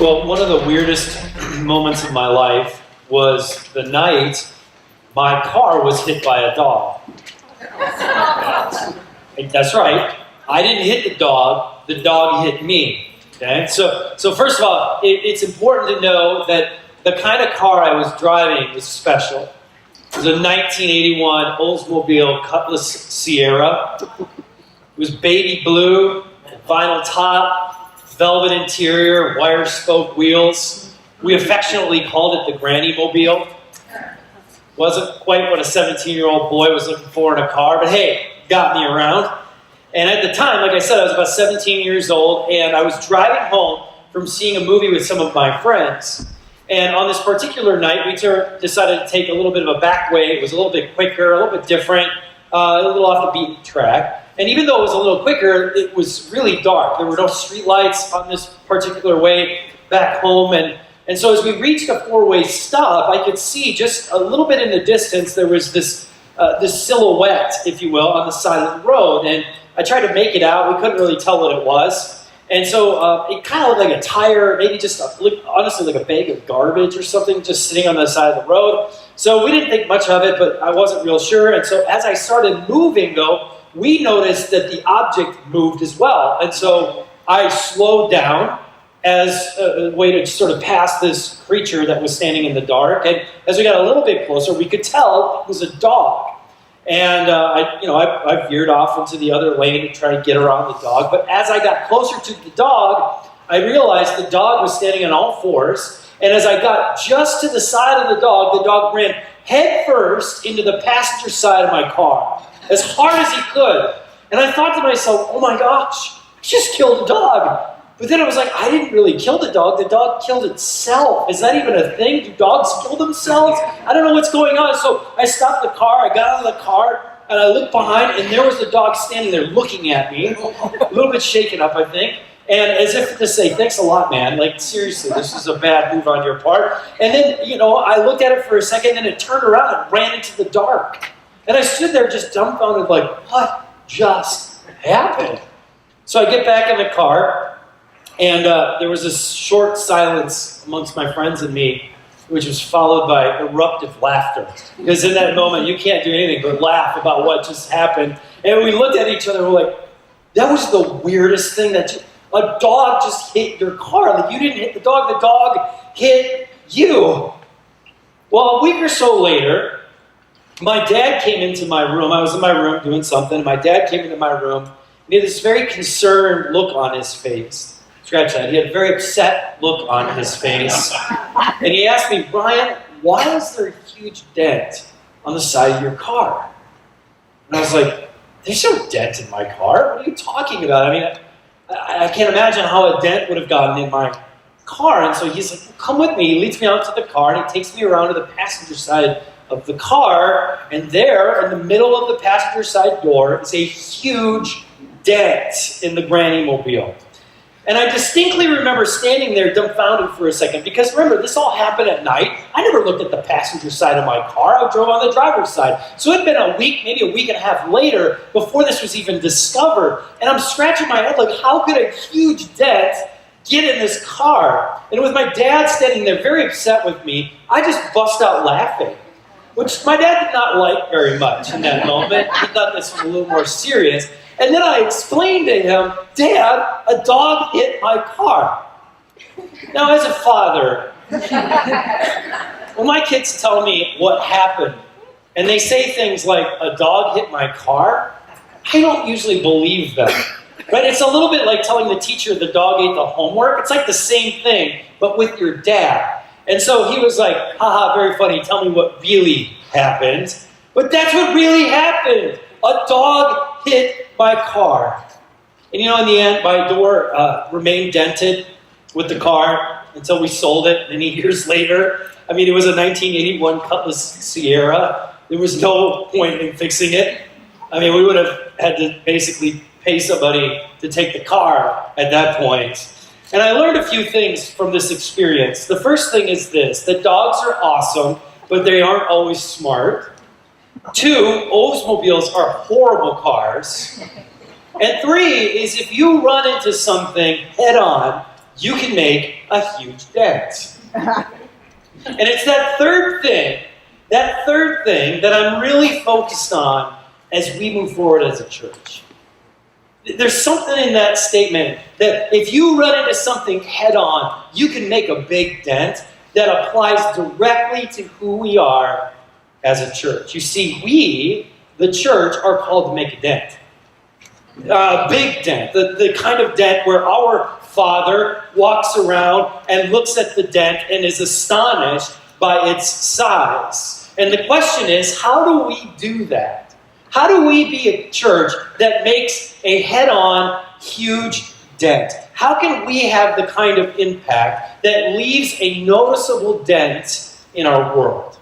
Well, one of the weirdest moments of my life was the night my car was hit by a dog. That's right. I didn't hit the dog hit me. Okay? So first of all, it's important to know that the kind of car I was driving was special. It was a 1981 Oldsmobile Cutlass Sierra. It was baby blue, vinyl top, velvet interior, wire spoke wheels. We affectionately called it the Granny Mobile. Wasn't quite what a 17-year-old boy was looking for in a car, but hey, got me around. And at the time, like I said, I was about 17 years old, and I was driving home from seeing a movie with some of my friends. And on this particular night, we decided to take a little bit of a back way. It was a little bit quicker, a little bit different, a little off the beaten track. And even though it was a little quicker, it was really dark. There were no street lights on this particular way back home. And so as we reached a four-way stop, I could see just a little bit in the distance, there was this silhouette, if you will, on the side of the road. And I tried to make it out. We couldn't really tell what it was. And so it kind of looked like a tire, maybe just honestly like a bag of garbage or something just sitting on the side of the road. So we didn't think much of it, but I wasn't real sure. And so as I started moving, though, we noticed that the object moved as well. And so I slowed down as a way to sort of pass this creature that was standing in the dark. And as we got a little bit closer, we could tell it was a dog. And I veered off into the other lane to try to get around the dog. But as I got closer to the dog, I realized the dog was standing on all fours. And as I got just to the side of the dog ran head first into the passenger side of my car, as hard as he could. And I thought to myself, oh my gosh, I just killed a dog. But then I was like, I didn't really kill the dog killed itself. Is that even a thing? Do dogs kill themselves? I don't know what's going on. So I stopped the car, I got out of the car, and I looked behind, and there was the dog standing there looking at me, a little bit shaken up, I think, and as if to say, thanks a lot, man. Like, seriously, this is a bad move on your part. And then, I looked at it for a second, and it turned around and ran into the dark. And I stood there just dumbfounded, like, what just happened? So I get back in the car, and there was this short silence amongst my friends and me, which was followed by eruptive laughter. Because in that moment, you can't do anything but laugh about what just happened. And we looked at each other and we're like, that was the weirdest thing a dog just hit your car. Like, you didn't hit the dog hit you. Well, a week or so later, my dad came into my room. I was in my room doing something, and my dad came into my room, and he had this very concerned look on his face. Scratch that. He had a very upset look on his face. And he asked me, Brian, why is there a huge dent on the side of your car? And I was like, there's no dent in my car. What are you talking about? I mean, I can't imagine how a dent would have gotten in my car. And so he's like, well, come with me. He leads me out to the car, and he takes me around to the passenger side of the car. And there, in the middle of the passenger side door, is a huge dent in the Granny Mobile. And I distinctly remember standing there dumbfounded for a second, because remember, this all happened at night. I never looked at the passenger side of my car. I drove on the driver's side. So it had been a week, maybe a week and a half later, before this was even discovered. And I'm scratching my head like, how could a huge dent get in this car? And with my dad standing there very upset with me, I just bust out laughing, which my dad did not like very much in that moment. He thought this was a little more serious. And then I explained to him, Dad, a dog hit my car. Now, as a father, when my kids tell me what happened, and they say things like, a dog hit my car, I don't usually believe them. Right? It's a little bit like telling the teacher the dog ate the homework. It's like the same thing, but with your dad. And so he was like, haha, very funny, tell me what really happened. But that's what really happened. A dog hit my car. And in the end, my door remained dented with the car until we sold it many years later. I mean, it was a 1981 Cutlass Sierra. There was no point in fixing it. I mean, we would have had to basically pay somebody to take the car at that point. And I learned a few things from this experience. The first thing is this, that dogs are awesome, but they aren't always smart. 2, Oldsmobiles are horrible cars. And 3 is if you run into something head on, you can make a huge dent. And it's that third thing that I'm really focused on as we move forward as a church. There's something in that statement that if you run into something head on, you can make a big dent that applies directly to who we are as a church. You see, we, the church, are called to make a dent. A big dent, the kind of dent where our Father walks around and looks at the dent and is astonished by its size. And the question is, how do we do that? How do we be a church that makes a head-on, huge dent? How can we have the kind of impact that leaves a noticeable dent in our world?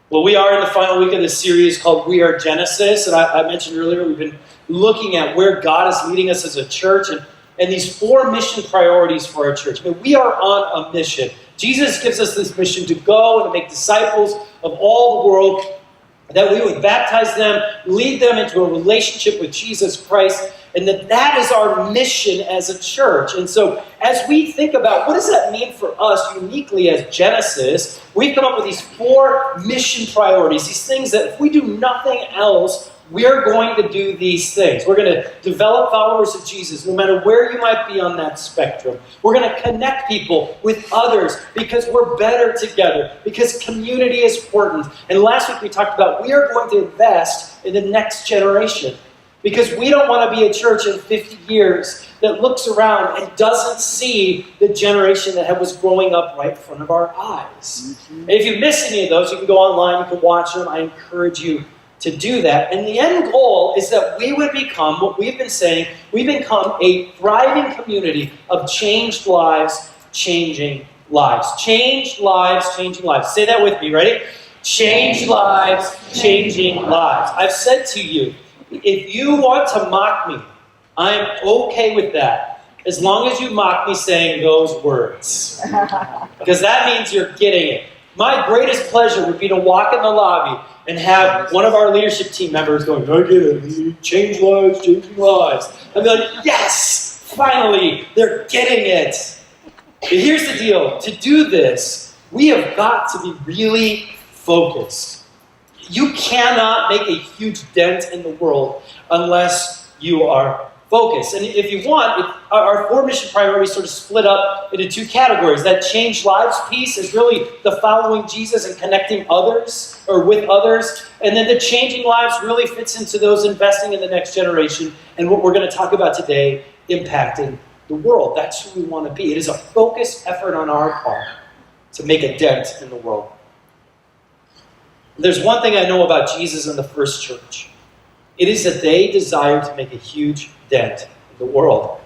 Well, we are in the final week of this series called We Are Genesis. And I mentioned earlier, we've been looking at where God is leading us as a church and these 4 mission priorities for our church. I mean, we are on a mission. Jesus gives us this mission to go and to make disciples of all the world, that we would baptize them, lead them into a relationship with Jesus Christ, and that is our mission as a church. And so as we think about what does that mean for us uniquely as Genesis, we've come up with these 4 mission priorities, these things that if we do nothing else, we're going to do these things. We're going to develop followers of Jesus, no matter where you might be on that spectrum. We're going to connect people with others because we're better together, because community is important. And last week we talked about we are going to invest in the next generation because we don't want to be a church in 50 years that looks around and doesn't see the generation that was growing up right in front of our eyes. And if you miss any of those, you can go online, you can watch them. I encourage you to do that. And the end goal is that we would become what we've been saying, we become a thriving community of changed lives, changing lives. Changed lives, changing lives. Say that with me, ready? Changed lives, changing lives. I've said to you, if you want to mock me, I'm okay with that, as long as you mock me saying those words. Because that means you're getting it. My greatest pleasure would be to walk in the lobby and have one of our leadership team members going, I get it, change lives, changing lives. I'd be like, yes, finally, they're getting it. But here's the deal. To do this, we have got to be really focused. You cannot make a huge dent in the world unless you are focused. And if you want, our 4 mission priorities sort of split up into 2 categories. That change lives piece is really the following Jesus and connecting others or with others. And then the changing lives really fits into those investing in the next generation and what we're going to talk about today, impacting the world. That's who we want to be. It is a focused effort on our part to make a dent in the world. There's one thing I know about Jesus and the first church. It is that they desired to make a huge dent in the world.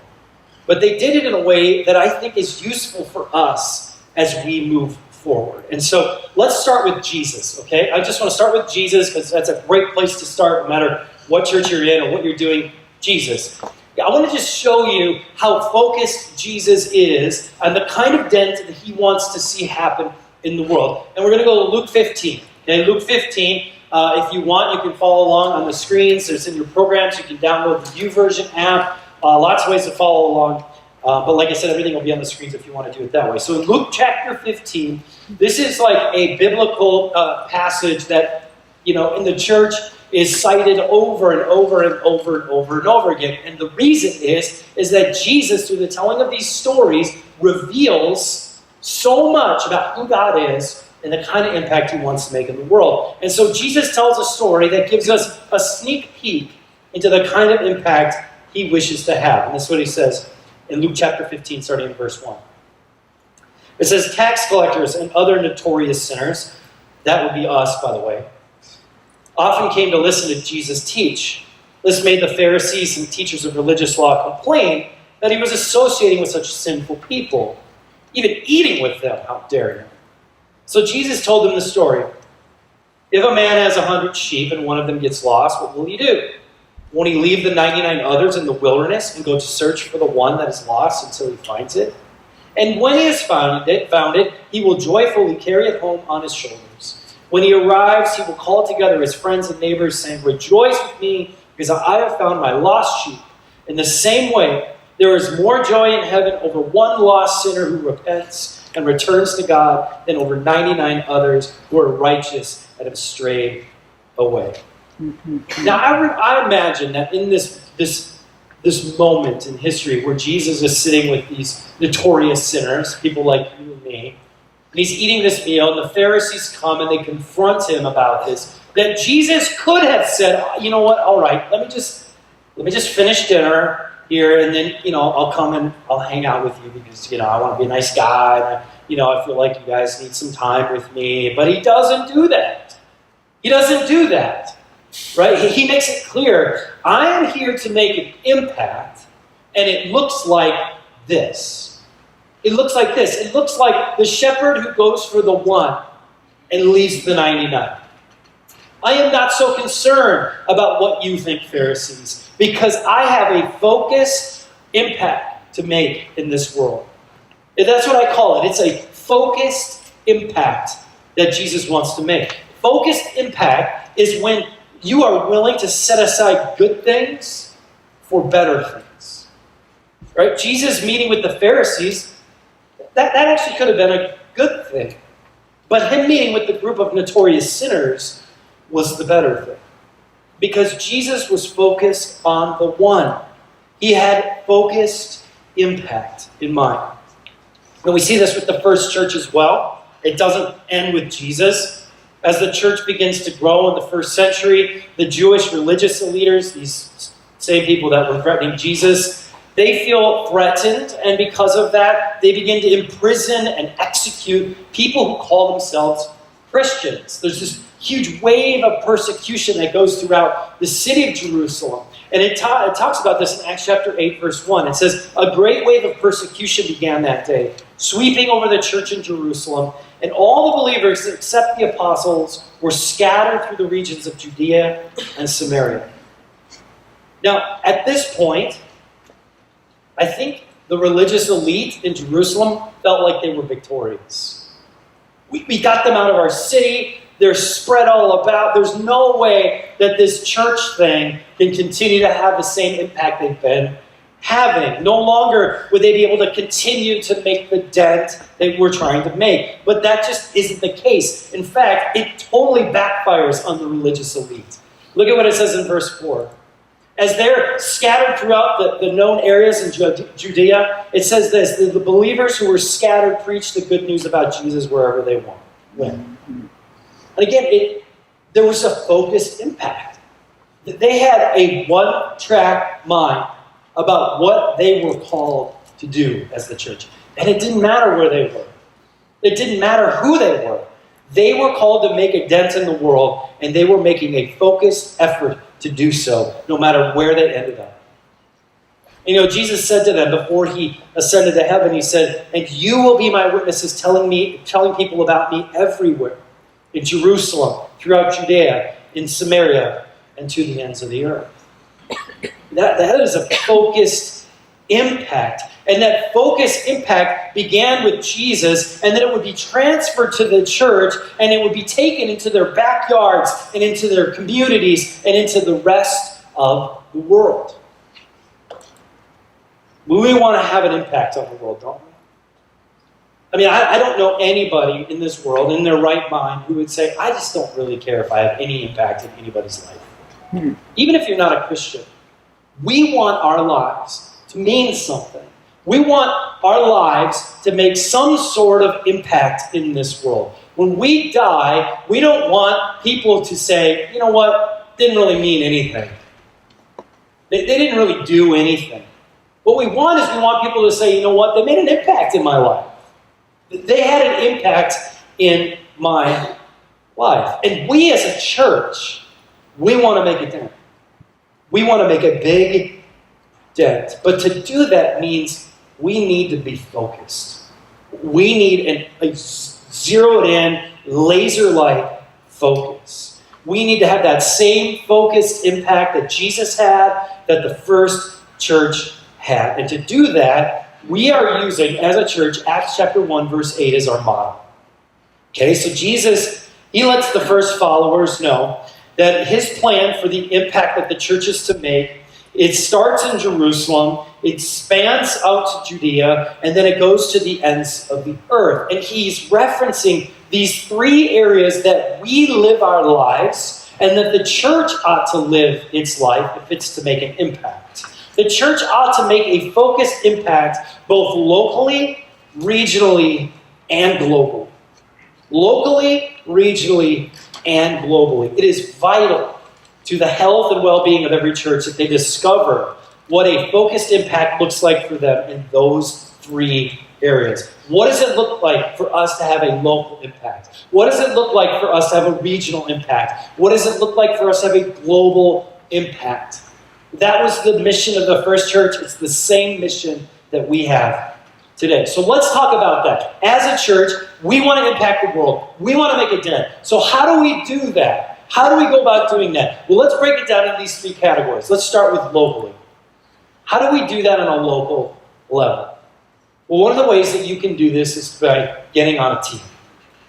But they did it in a way that I think is useful for us as we move forward. And so let's start with Jesus, okay? I just want to start with Jesus because that's a great place to start no matter what church you're in or what you're doing. Jesus. I want to just show you how focused Jesus is on the kind of dent that he wants to see happen in the world. And we're going to go to Luke 15. Okay, Luke 15. If you want, you can follow along on the screens. There's in your programs. You can download the YouVersion app. Lots of ways to follow along. But like I said, everything will be on the screens if you want to do it that way. So in Luke chapter 15, this is like a biblical passage that, in the church is cited over and over and over and over and over again. And the reason is that Jesus, through the telling of these stories, reveals so much about who God is and the kind of impact he wants to make in the world. And so Jesus tells a story that gives us a sneak peek into the kind of impact he wishes to have. And that's what he says in Luke chapter 15, starting in verse 1. It says, tax collectors and other notorious sinners, that would be us, by the way, often came to listen to Jesus teach. This made the Pharisees and teachers of religious law complain that he was associating with such sinful people, even eating with them. How dare you? So Jesus told them the story. If a man has 100 sheep and one of them gets lost, what will he do? Won't he leave the 99 others in the wilderness and go to search for the one that is lost until he finds it? And when he has found it, he will joyfully carry it home on his shoulders. When he arrives, he will call together his friends and neighbors, saying, rejoice with me, because I have found my lost sheep. In the same way, There is more joy in heaven over one lost sinner who repents and returns to God than over 99 others who are righteous and have strayed away. Now, I imagine that in this moment in history where Jesus is sitting with these notorious sinners, people like you and me, and he's eating this meal, and the Pharisees come and they confront him about this, that Jesus could have said, you know what, all right, let me just finish dinner here, and then, I'll come and I'll hang out with you because, I want to be a nice guy, and, I feel like you guys need some time with me. But he doesn't do that. He doesn't do that, right? He makes it clear, I am here to make an impact, and it looks like this. It looks like this. It looks like the shepherd who goes for the one and leaves the 99. I am not so concerned about what you think, Pharisees, because I have a focused impact to make in this world. And that's what I call it. It's a focused impact that Jesus wants to make. Focused impact is when you are willing to set aside good things for better things. Right? Jesus meeting with the Pharisees, that actually could have been a good thing. But him meeting with the group of notorious sinners was the better thing. Because Jesus was focused on the one. He had focused impact in mind. And we see this with the first church as well. It doesn't end with Jesus. As the church begins to grow in the first century, the Jewish religious leaders, these same people that were threatening Jesus, they feel threatened, and because of that, they begin to imprison and execute people who call themselves Christians. There's this huge wave of persecution that goes throughout the city of Jerusalem. And it talks about this in Acts chapter 8, verse 1. It says, a great wave of persecution began that day, sweeping over the church in Jerusalem, and all the believers, except the apostles, were scattered through the regions of Judea and Samaria. Now, at this point, I think the religious elite in Jerusalem felt like they were victorious. We got them out of our city. They're spread all about. There's no way that this church thing can continue to have the same impact they've been having. No longer would they be able to continue to make the dent they were trying to make. But that just isn't the case. In fact, it totally backfires on the religious elite. Look at what it says in verse 4. As they're scattered throughout the known areas in Judea, it says this, the believers who were scattered preached the good news about Jesus wherever they went. And again, there was a focused impact. They had a one-track mind about what they were called to do as the church. And it didn't matter where they were. It didn't matter who they were. They were called to make a dent in the world, and they were making a focused effort to do so, no matter where they ended up. Jesus said to them before he ascended to heaven, he said, and you will be my witnesses telling people about me everywhere, in Jerusalem, throughout Judea, in Samaria, and to the ends of the earth. That is a focused impact. And that focused impact began with Jesus, and then it would be transferred to the church, and it would be taken into their backyards, and into their communities, and into the rest of the world. We want to have an impact on the world, don't we? I mean, I don't know anybody in this world, in their right mind, who would say, I just don't really care if I have any impact in anybody's life. Even if you're not a Christian, we want our lives to mean something. We want our lives to make some sort of impact in this world. When we die, we don't want people to say, you know what, didn't really mean anything. They didn't really do anything. What we want is we want people to say, you know what, they made an impact in my life. They had an impact in my life. And we as a church, we want to make a dent. We want to make a big dent. But to do that means we need to be focused. We need a zeroed in, laser-like focus. We need to have that same focused impact that Jesus had, that the first church had. And to do that, we are using, as a church, Acts chapter 1, verse 8 as our model. Okay, so Jesus, he lets the first followers know that his plan for the impact that the church is to make It starts in Jerusalem, it spans out to Judea, and then it goes to the ends of the earth. And he's referencing these three areas that we live our lives and that the church ought to live its life if it's to make an impact. The church ought to make a focused impact both locally, regionally, and globally. Locally, regionally, and globally. It is vital to the health and well-being of every church that they discover what a focused impact looks like for them in those three areas. What does it look like for us to have a local impact? What does it look like for us to have a regional impact? What does it look like for us to have a global impact? That was the mission of the first church. It's the same mission that we have today. So let's talk about that. As a church, we want to impact the world. We want to make a dent. So how do we do that? How do we go about doing that? Well, let's break it down into these three categories. Let's start with locally. How do we do that on a local level? Well, one of the ways that you can do this is by getting on a team.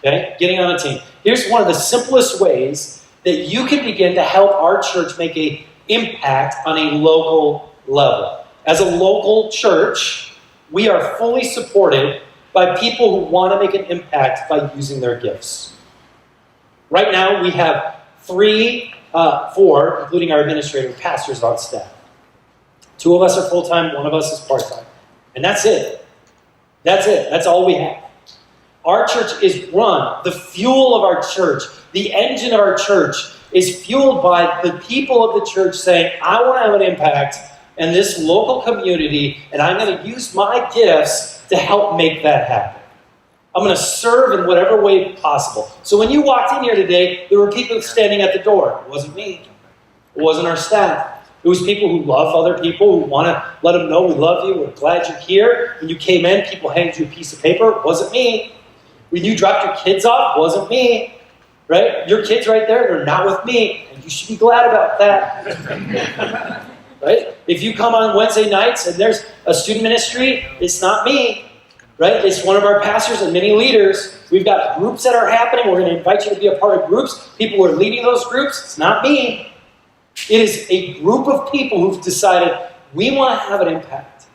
Okay? Getting on a team. Here's one of the simplest ways that you can begin to help our church make an impact on a local level. As a local church, we are fully supported by people who want to make an impact by using their gifts. Right now, we have four, including our administrator, pastors on staff. 2 of us are full-time, 1 of us is part-time. And that's it. That's it. That's all we have. Our church is run, the fuel of our church, the engine of our church is fueled by the people of the church saying, I want to have an impact in this local community, and I'm going to use my gifts to help make that happen. I'm going to serve in whatever way possible. So when you walked in here today, there were people standing at the door. It wasn't me. It wasn't our staff. It was people who love other people, who want to let them know we love you, we're glad you're here. When you came in, people handed you a piece of paper. It wasn't me. When you dropped your kids off, it wasn't me. Right? Your kids right there, they're not with me. And you should be glad about that. Right? If you come on Wednesday nights and there's a student ministry, it's not me. Right? It's one of our pastors and many leaders. We've got groups that are happening. We're going to invite you to be a part of groups. People who are leading those groups. It's not me. It is a group of people who've decided we want to have an impact.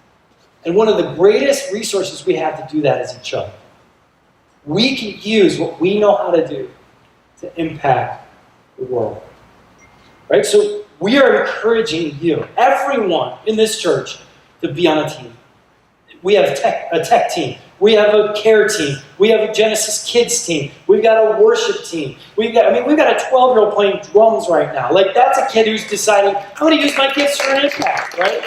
And one of the greatest resources we have to do that is each other. We can use what we know how to do to impact the world. Right? So we are encouraging you, everyone in this church, to be on a team. We have a tech team. We have a care team. We have a Genesis Kids team. We've got a worship team. We've got a 12-year-old playing drums right now. Like, that's a kid who's deciding, I'm going to use my gifts for an impact, right?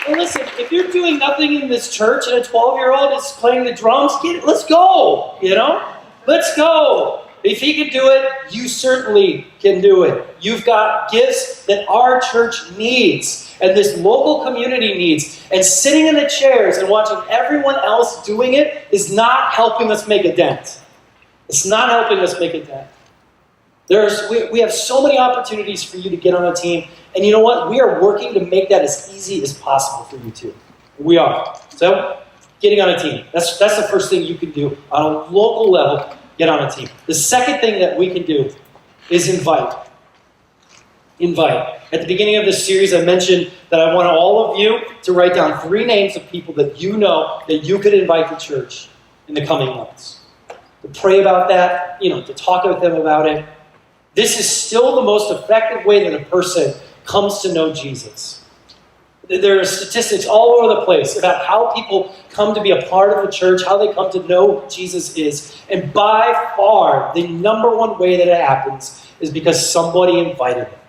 And listen, if you're doing nothing in this church and a 12-year-old is playing the drums, let's go, Let's go. If he can do it, you certainly can do it. You've got gifts that our church needs and this local community needs. And sitting in the chairs and watching everyone else doing it is not helping us make a dent. It's not helping us make a dent. We have so many opportunities for you to get on a team. And you know what? We are working to make that as easy as possible for you too. We are. So, getting on a team. That's the first thing you can do on a local level. Get on a team. The second thing that we can do is invite. Invite. At the beginning of this series, I mentioned that I want all of you to write down 3 names of people that you know that you could invite to church in the coming months. To pray about that, to talk with them about it. This is still the most effective way that a person comes to know Jesus. There are statistics all over the place about how people come to be a part of the church, how they come to know who Jesus is. And by far, the number one way that it happens is because somebody invited them.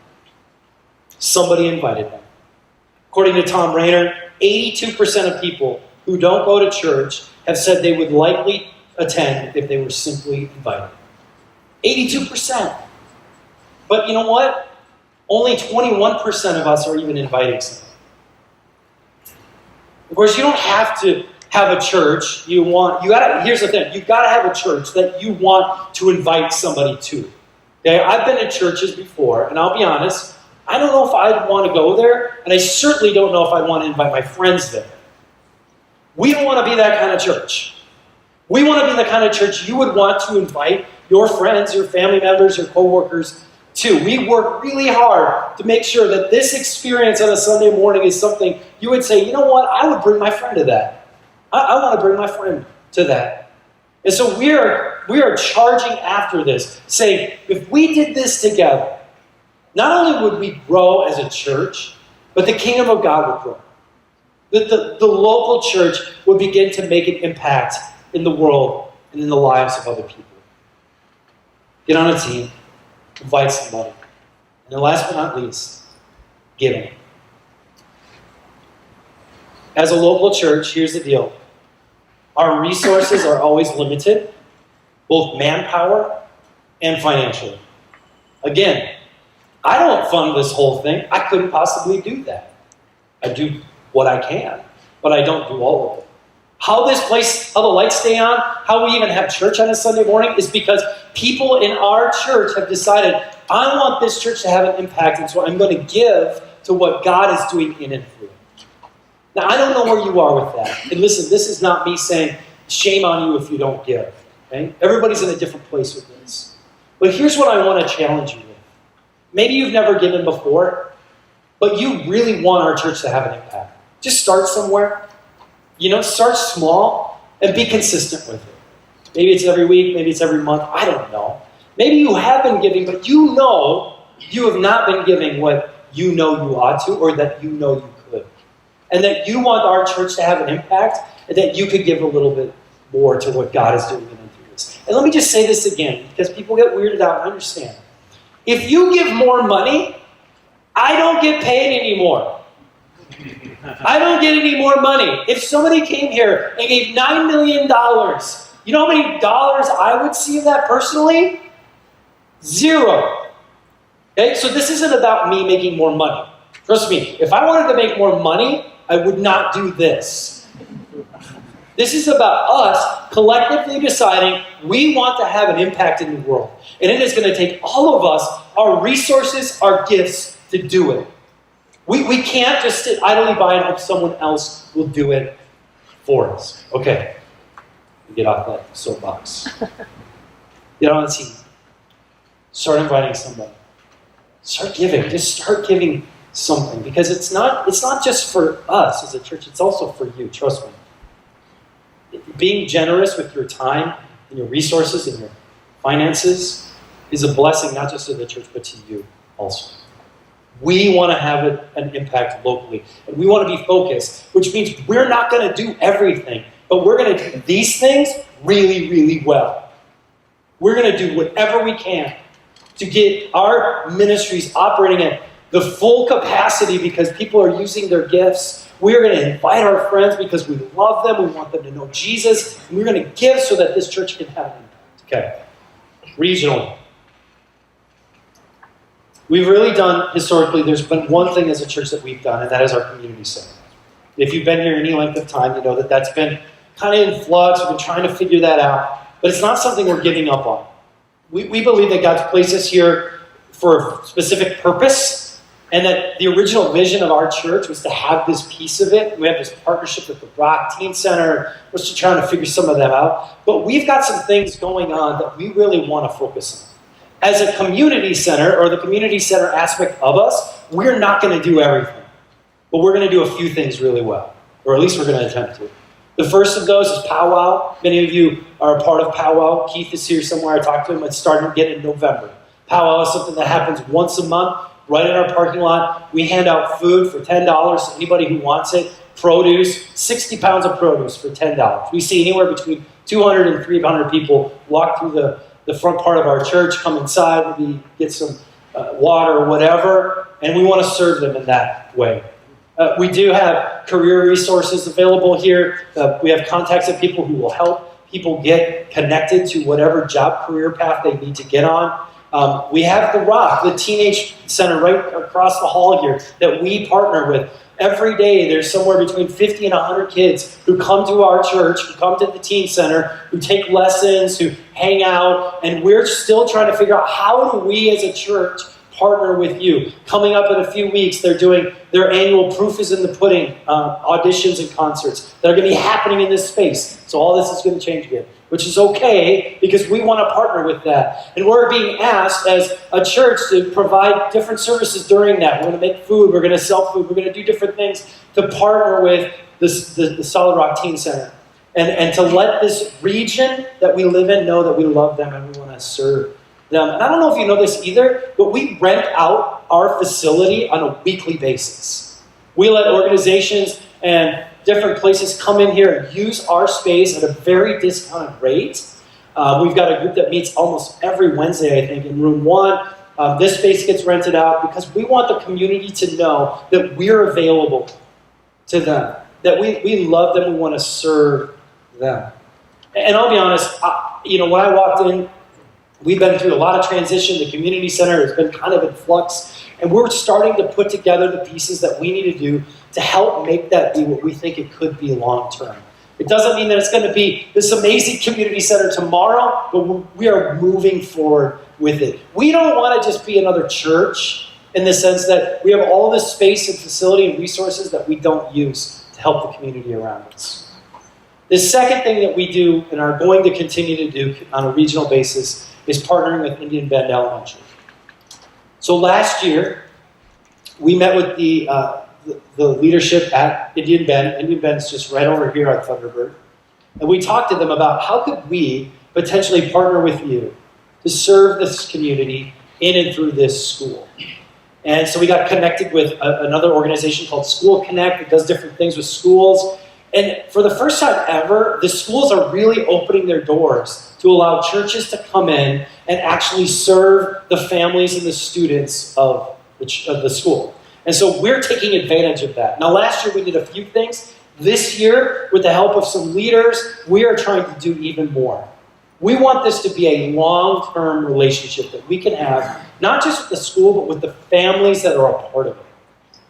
Somebody invited them. According to Tom Rainer, 82% of people who don't go to church have said they would likely attend if they were simply invited. 82%. But you know what? Only 21% of us are even inviting someone. Of course, you don't have to have a church. Here's the thing. You've got to have a church that you want to invite somebody to. Okay? I've been to churches before, and I'll be honest, I don't know if I'd want to go there, and I certainly don't know if I'd want to invite my friends there. We don't want to be that kind of church. We want to be the kind of church you would want to invite your friends, your family members, your coworkers Two, we work really hard to make sure that this experience on a Sunday morning is something you would say, you know what, I would bring my friend to that. I want to bring my friend to that. And so we are charging after this, saying, if we did this together, not only would we grow as a church, but the kingdom of God would grow. The local church would begin to make an impact in the world and in the lives of other people. Get on a team. Invite somebody. And then last but not least, giving. As a local church, here's the deal. Our resources are always limited, both manpower and financially. Again, I don't fund this whole thing. I couldn't possibly do that. I do what I can, but I don't do all of it. How the lights stay on, how we even have church on a Sunday morning is because people in our church have decided, I want this church to have an impact, and so I'm going to give to what God is doing in and through. Now, I don't know where you are with that. And listen, this is not me saying, shame on you if you don't give. Okay? Everybody's in a different place with this. But here's what I want to challenge you with. Maybe you've never given before, but you really want our church to have an impact. Just start somewhere. Start small and be consistent with it. Maybe it's every week, maybe it's every month, I don't know. Maybe you have been giving, but you have not been giving what you know you ought to or that you know you could. And that you want our church to have an impact and that you could give a little bit more to what God is doing in and through this. And let me just say this again, because people get weirded out. Understand. If you give more money, I don't get paid anymore. I don't get any more money. If somebody came here and gave $9 million, you know how many dollars I would see of that personally? 0. Okay, so this isn't about me making more money. Trust me, if I wanted to make more money, I would not do this. This is about us collectively deciding we want to have an impact in the world. And it is going to take all of us, our resources, our gifts, to do it. We can't just sit idly by and hope someone else will do it for us. Okay, get off that soapbox. Get on the team. Start inviting somebody. Start giving. Just start giving something, because it's not just for us as a church. It's also for you. Trust me. Being generous with your time and your resources and your finances is a blessing not just to the church but to you also. We want to have an impact locally. And we want to be focused, which means we're not going to do everything, but we're going to do these things really, really well. We're going to do whatever we can to get our ministries operating at the full capacity because people are using their gifts. We're going to invite our friends because we love them. We want them to know Jesus. And we're going to give so that this church can have an impact. Okay. Regionally. We've really done, historically, there's been one thing as a church that we've done, and that is our community center. If you've been here any length of time, you know that that's been kind of in flux. We've been trying to figure that out. But it's not something we're giving up on. We believe that God's placed us here for a specific purpose, and that the original vision of our church was to have this piece of it. We have this partnership with the Rock Teen Center. We're still trying to figure some of that out. But we've got some things going on that we really want to focus on. As a community center, or the community center aspect of us, we're not going to do everything. But we're going to do a few things really well. Or at least we're going to attempt to. The first of those is powwow. Many of you are a part of powwow. Keith is here somewhere. I talked to him. It's starting again in November. Powwow is something that happens once a month, right in our parking lot. We hand out food for $10 to anybody who wants it. Produce, 60 pounds of produce for $10. We see anywhere between 200 and 300 people walk through the front part of our church, come inside, maybe get some water or whatever, and we want to serve them in that way. We do have career resources available here. We have contacts of people who will help people get connected to whatever job career path they need to get on. We have The Rock, the teenage center right across the hall here that we partner with. Every day there's somewhere between 50 and 100 kids who come to our church, who come to the teen center, who take lessons, who hang out, and we're still trying to figure out how do we as a church partner with you. Coming up in a few weeks, they're doing their annual Proof is in the Pudding auditions and concerts that are going to be happening in this space. So all this is going to change again. which is okay because we want to partner with that. And we're being asked as a church to provide different services during that. We're going to make food, we're going to sell food, we're going to do different things to partner with the Solid Rock Teen Center. And to let this region that we live in know that we love them and we want to serve them. And I don't know if you know this either, but we rent out our facility on a weekly basis. We let organizations and different places come in here and use our space at a very discounted rate. We've got a group that meets almost every Wednesday, I think, in room 1. This space gets rented out because we want the community to know that we're available to them, that we love them, we want to serve them. And I'll be honest, when I walked in, we've been through a lot of transition. The community center has been kind of in flux, and we're starting to put together the pieces that we need to do to help make that be what we think it could be long term. It doesn't mean that it's going to be this amazing community center tomorrow, but we are moving forward with it. We don't want to just be another church in the sense that we have all this space and facility and resources that we don't use to help the community around us. The second thing that we do and are going to continue to do on a regional basis is partnering with Indian Bend Elementary. So last year, we met with the leadership at Indian Bend. Indian Bend is just right over here on Thunderbird. And we talked to them about how could we potentially partner with you to serve this community in and through this school. And so we got connected with another organization called School Connect that does different things with schools. And for the first time ever, the schools are really opening their doors to allow churches to come in and actually serve the families and the students of the school. And so we're taking advantage of that. Now, last year we did a few things. This year, with the help of some leaders, we are trying to do even more. We want this to be a long-term relationship that we can have, not just with the school, but with the families that are a part of it.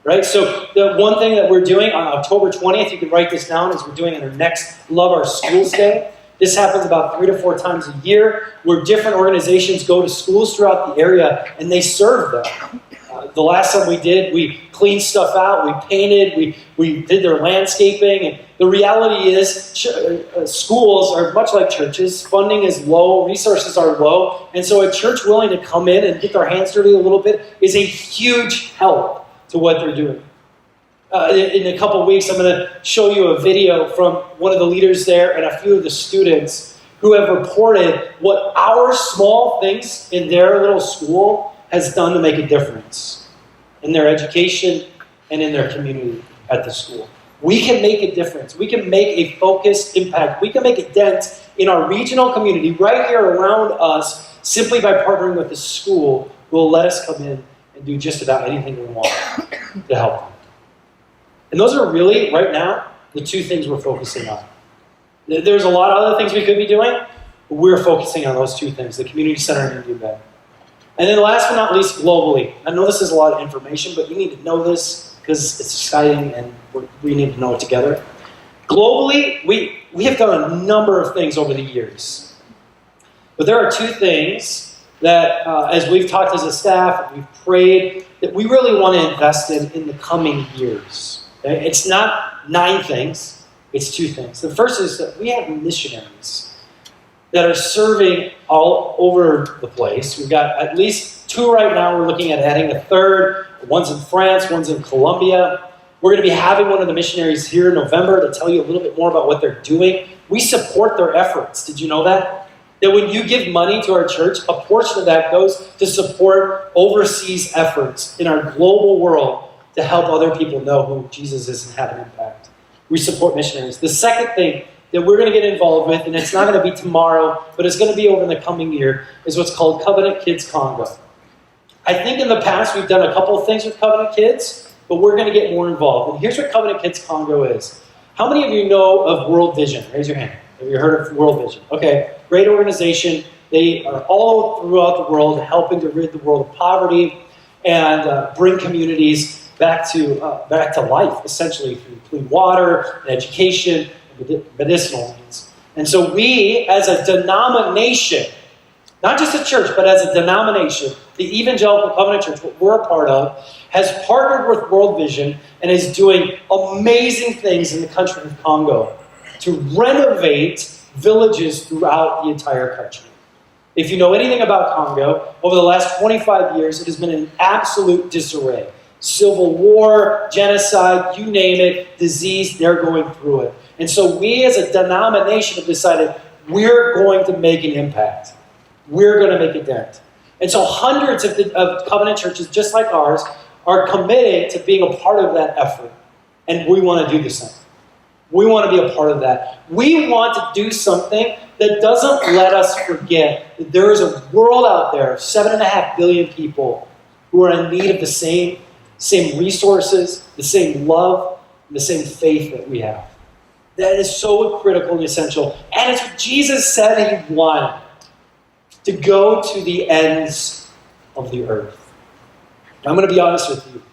Right? So the one thing that we're doing on October 20th, you can write this down, is we're doing our next Love Our Schools Day. This happens about 3 to 4 times a year, where different organizations go to schools throughout the area and they serve them. The last time we did, we cleaned stuff out, we painted, we did their landscaping. And the reality is schools are much like churches. Funding is low, resources are low. And so a church willing to come in and get their hands dirty a little bit is a huge help to what they're doing. In a couple of weeks, I'm going to show you a video from one of the leaders there and a few of the students who have reported what our small things in their little school has done to make a difference in their education and in their community at the school. We can make a difference. We can make a focused impact. We can make a dent in our regional community right here around us simply by partnering with the school who will let us come in and do just about anything we want to help them. And those are really, right now, the 2 things we're focusing on. There's a lot of other things we could be doing, but we're focusing on those 2 things, the community center and Indian Bend. And then last but not least, globally. I know this is a lot of information, but you need to know this because it's exciting and we need to know it together. Globally, we have done a number of things over the years. But there are 2 things that, as we've talked as a staff, and we've prayed, that we really want to invest in the coming years. Okay? It's not 9 things, it's 2 things. The first is that we have missionaries that are serving all over the place. We've got at least 2 right now. We're looking at adding a 3rd. One's in France, one's in Colombia. We're going to be having one of the missionaries here in November to tell you a little bit more about what they're doing. We support their efforts. Did you know that? That when you give money to our church, a portion of that goes to support overseas efforts in our global world to help other people know who Jesus is and have an impact. We support missionaries. The second thing that we're going to get involved with, and it's not going to be tomorrow, but it's going to be over the coming year, is what's called Covenant Kids Congo. I think in the past we've done a couple of things with Covenant Kids, but we're going to get more involved. And here's what Covenant Kids Congo is. How many of you know of World Vision? Raise your hand. Have you heard of World Vision? Okay, great organization. They are all throughout the world helping to rid the world of poverty and bring communities back to life, essentially through clean water, and education, medicinal needs. And so we, as a denomination, not just a church, but as a denomination, the Evangelical Covenant Church, what we're a part of, has partnered with World Vision and is doing amazing things in the country of Congo to renovate villages throughout the entire country. If you know anything about Congo, over the last 25 years, it has been in absolute disarray. Civil war, genocide, you name it, disease, they're going through it. And so we as a denomination have decided we're going to make an impact. We're going to make a dent. And so hundreds of covenant churches, just like ours, are committed to being a part of that effort. And we want to do the same. We want to be a part of that. We want to do something that doesn't let us forget that there is a world out there of 7.5 billion people who are in need of the same resources, the same love, and the same faith that we have. That is so critical and essential. And it's what Jesus said he wanted, to go to the ends of the earth. I'm going to be honest with you.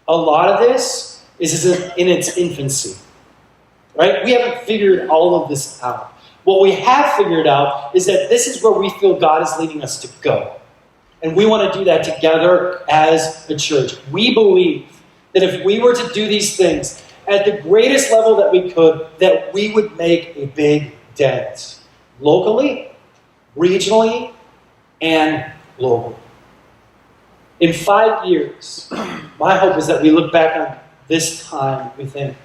A lot of this is in its infancy. Right? We haven't figured all of this out. What we have figured out is that this is where we feel God is leading us to go. And we want to do that together as a church. We believe that if we were to do these things at the greatest level that we could, that we would make a big dent. Locally, regionally, and globally. In 5 years, my hope is that we look back on this time and we think,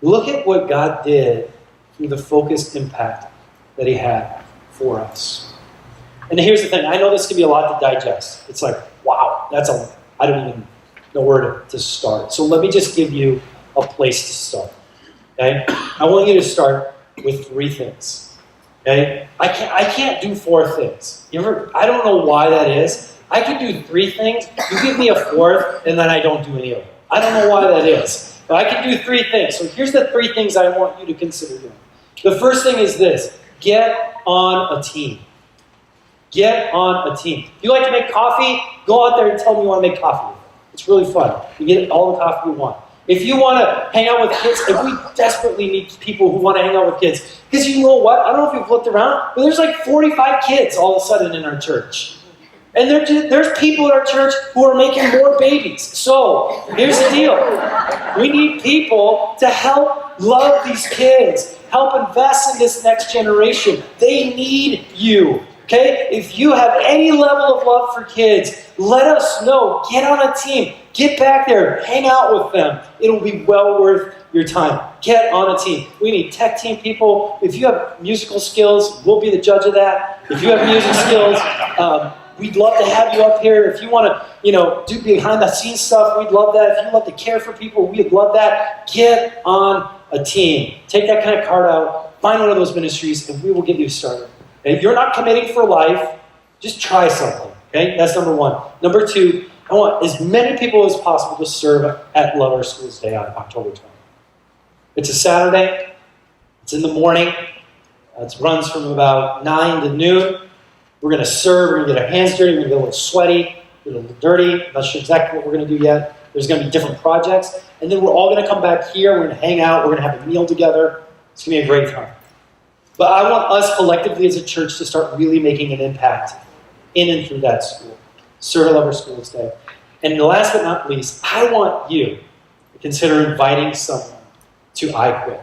look at what God did through the focused impact that he had for us. And here's the thing. I know this can be a lot to digest. It's like, wow, I don't even know where to start. So let me just give you a place to start. Okay? I want you to start with 3 things. Okay? I can't do 4 things. I don't know why that is. I can do 3 things. You give me a 4th, and then I don't do any of them. I don't know why that is. But I can do 3 things. So here's the 3 things I want you to consider doing. The first thing is this. Get on a team. Get on a team. If you like to make coffee, go out there and tell me you want to make coffee. It's really fun. You get all the coffee you want. If you want to hang out with kids, and we desperately need people who want to hang out with kids. Because you know what? I don't know if you've looked around, but there's like 45 kids all of a sudden in our church. And there's people in our church who are making more babies. So, here's the deal. We need people to help love these kids, help invest in this next generation. They need you. Okay? If you have any level of love for kids, let us know. Get on a team. Get back there. Hang out with them. It'll be well worth your time. Get on a team. We need tech team people. If you have musical skills, we'll be the judge of that. If you have music skills, we'd love to have you up here. If you want to, do behind-the-scenes stuff, we'd love that. If you love to care for people, we'd love that. Get on a team. Take that kind of card out. Find one of those ministries, and we will get you started. And if you're not committing for life, just try something. Okay? That's number 1. Number 2, I want as many people as possible to serve at Love Our Schools Day on October 20th. It's a Saturday. It's in the morning. It runs from about 9 to noon. We're going to serve. We're going to get our hands dirty. We're going to get a little sweaty, a little dirty. I'm not sure exactly what we're going to do yet. There's going to be different projects. And then we're all going to come back here. We're going to hang out. We're going to have a meal together. It's going to be a great time. But I want us collectively as a church to start really making an impact in and through that school. Serve at Love Our Schools Day. And last but not least, I want you to consider inviting someone to I Quit.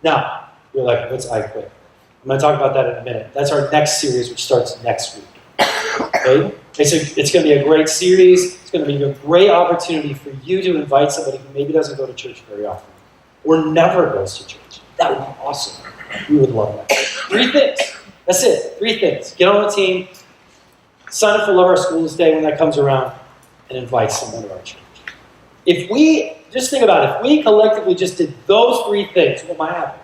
Now, you're like, what's I Quit? I'm going to talk about that in a minute. That's our next series, which starts next week. Okay? It's going to be a great series. It's going to be a great opportunity for you to invite somebody who maybe doesn't go to church very often or never goes to church. That would be awesome. We would love that. 3 things. That's it. 3 things. Get on a team. Sign up for Love Our Schools Day when that comes around, and invite someone to our church. Just think about it. If we collectively just did those 3 things, what might happen?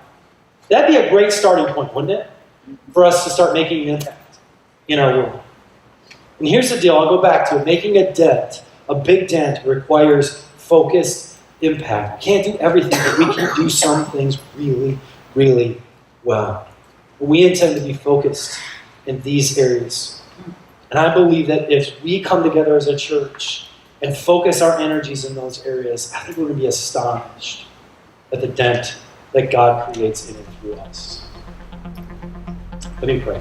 That'd be a great starting point, wouldn't it? For us to start making an impact in our world. And here's the deal. I'll go back to it. Making a dent, a big dent, requires focused impact. We can't do everything, but we can do some things really, really well. We intend to be focused in these areas. And I believe that if we come together as a church and focus our energies in those areas, I think we're going to be astonished at the dent that God creates in and through us. Let me pray.